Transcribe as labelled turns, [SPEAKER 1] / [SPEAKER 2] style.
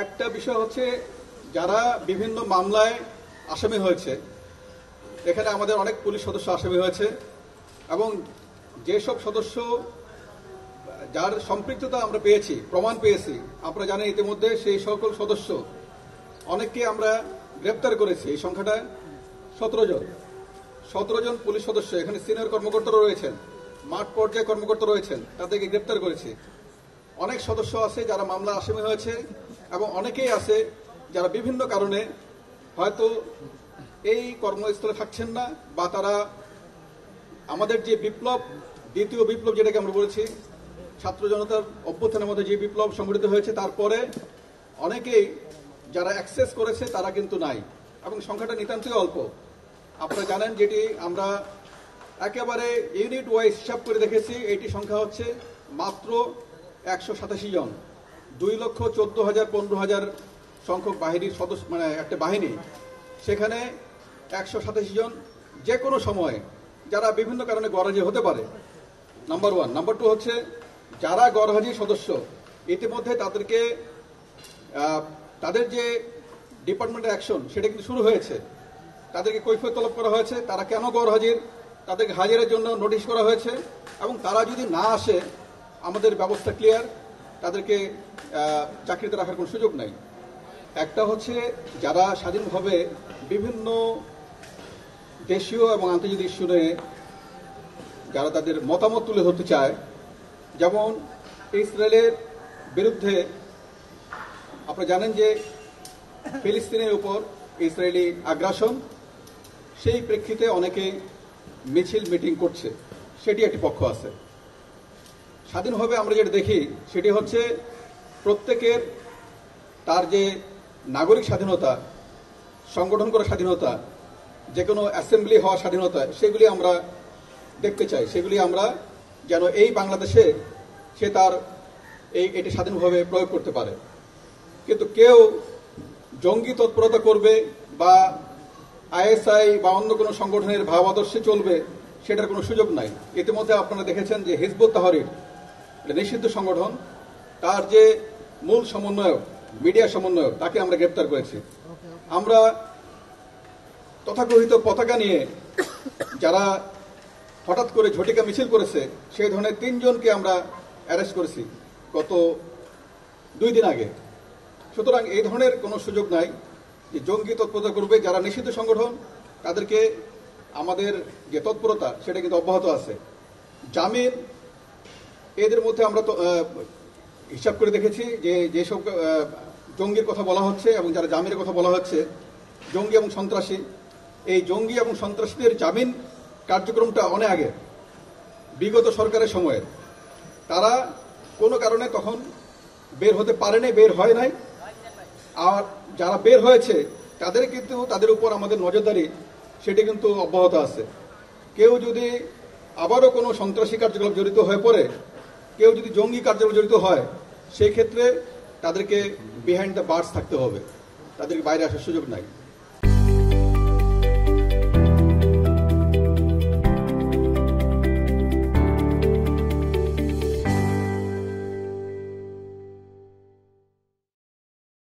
[SPEAKER 1] একটা বিষয় হচ্ছে যারা বিভিন্ন মামলায় আসামি হয়েছে, এখানে আমাদের অনেক পুলিশ সদস্য আসামি হয়েছে এবং যেসব সদস্য যার সম্পৃক্ততা আমরা পেয়েছি, প্রমাণ পেয়েছি, আপনারা জানেন ইতিমধ্যে সেই সকল সদস্য অনেককে আমরা গ্রেপ্তার করেছি। এই সংখ্যাটা 17 জন পুলিশ সদস্য, এখানে সিনিয়র কর্মকর্তারা রয়েছেন, মাঠ পর্যায়ে কর্মকর্তা রয়েছেন, তাদেরকে গ্রেপ্তার করেছি। অনেক সদস্য আছে যারা মামলা আসামি হয়েছে এবং অনেকেই আছে যারা বিভিন্ন কারণে হয়তো এই কর্মস্থলে থাকছেন না, বা তারা আমাদের যে বিপ্লব, দ্বিতীয় বিপ্লব যেটাকে আমরা বলেছি, ছাত্র জনতার অভ্যুত্থানের মধ্যে যে বিপ্লব সংঘটিত হয়েছে, তারপরে অনেকেই যারা অ্যাক্সেস করেছে তারা কিন্তু নাই এবং সংখ্যাটা নিতান্তই অল্প। আপনারা জানেন যেটি আমরা একেবারে ইউনিট ওয়াইজ হিসাব করে দেখেছি, এটি সংখ্যা হচ্ছে মাত্র 187 জন। 2,14,000 15,000 সংখ্যক বাহিনীর সদস্য, মানে একটা বাহিনী, সেখানে 187 জন যে কোনো সময় যারা বিভিন্ন কারণে গরহাজি হতে পারে, নাম্বার 1। নাম্বার 2 হচ্ছে যারা গরহাজি সদস্য, ইতিমধ্যে তাদেরকে তাদের যে ডিপার্টমেন্টের অ্যাকশন সেটা কিন্তু শুরু হয়েছে, তাদেরকে কৈফিয়ত তলব করা হয়েছে, তারা কেন গরহাজির, তাদেরকে হাজিরের জন্য নোটিশ করা হয়েছে এবং তারা যদি না আসে আমাদের ব্যবস্থা ক্লিয়ার, তাদেরকে চাকরিতে রাখার কোনো সুযোগ নাই। একটা হচ্ছে যারা স্বাধীনভাবে বিভিন্ন দেশীয় এবং আন্তর্জাতিক ইস্যু নিয়ে যারা তাদের মতামত তুলে ধরতে চায়, যেমন ইসরায়েলের বিরুদ্ধে আপনারা জানেন যে ফিলিস্তিনের উপর ইসরায়েলি আগ্রাসন, সেই প্রেক্ষিতে অনেকে মিছিল মিটিং করছে, সেটি একটি পক্ষ আছে। স্বাধীনভাবে আমরা যেটা দেখি সেটি হচ্ছে প্রত্যেকের তার যে নাগরিক স্বাধীনতা, সংগঠন করার স্বাধীনতা, যে কোনো অ্যাসেম্বলি হওয়ার স্বাধীনতা, সেগুলি আমরা দেখতে চাই। সেগুলি আমরা যেন এই বাংলাদেশে সে তার এটি স্বাধীনভাবে প্রয়োগ করতে পারে। কিন্তু কেউ জঙ্গি তৎপরতা করবে বা আইএসআই বা অন্য কোনো সংগঠনের ভাবাদর্শে চলবে, সেটার কোনো সুযোগ নাই। ইতিমধ্যে আপনারা দেখেছেন যে হিজবুত তাহরির, এটা নিষিদ্ধ সংগঠন, তার যে মূল সমন্বয়ক, মিডিয়া সমন্বয়ক, তাকে আমরা গ্রেপ্তার করেছি। আমরা তথাকথিত পতাকা নিয়ে যারা হঠাৎ করে ঝটিকা মিছিল করেছে, সেই ধরনের 3 জনকে আমরা অ্যারেস্ট করেছি গত 2 দিন আগে। সুতরাং এই ধরনের কোনো সুযোগ নাই যে জঙ্গি তৎপরতা করবে। যারা নিষিদ্ধ সংগঠন তাদেরকে আমাদের যে তৎপরতা সেটা কিন্তু অব্যাহত আছে। জামিন, এদের মধ্যে আমরা হিসাব করে দেখেছি যে যেসব জঙ্গির কথা বলা হচ্ছে এবং যারা জামিনের কথা বলা হচ্ছে, জঙ্গি এবং সন্ত্রাসী, এই জঙ্গি এবং সন্ত্রাসীদের জামিন কার্যক্রমটা অনেক আগে, বিগত সরকারের সময়ে তারা কোনো কারণে তখন বের হতে পারেনি, বের হয় নাই। আর যারা বের হয়েছে তাদের কিন্তু তাদের উপর আমাদের নজরদারি সেটি কিন্তু অব্যাহত আছে। কেউ যদি আবারও কোনো সন্ত্রাসী কার্যকলাপ জড়িত হয়ে পড়ে, কেউ যদি জঙ্গি কার্যকলাপ জড়িত হয়, সেই ক্ষেত্রে তাদেরকে বিহাইন্ড দ্য বার্স থাকতে হবে, তাদেরকে বাইরে আসার সুযোগ নাই।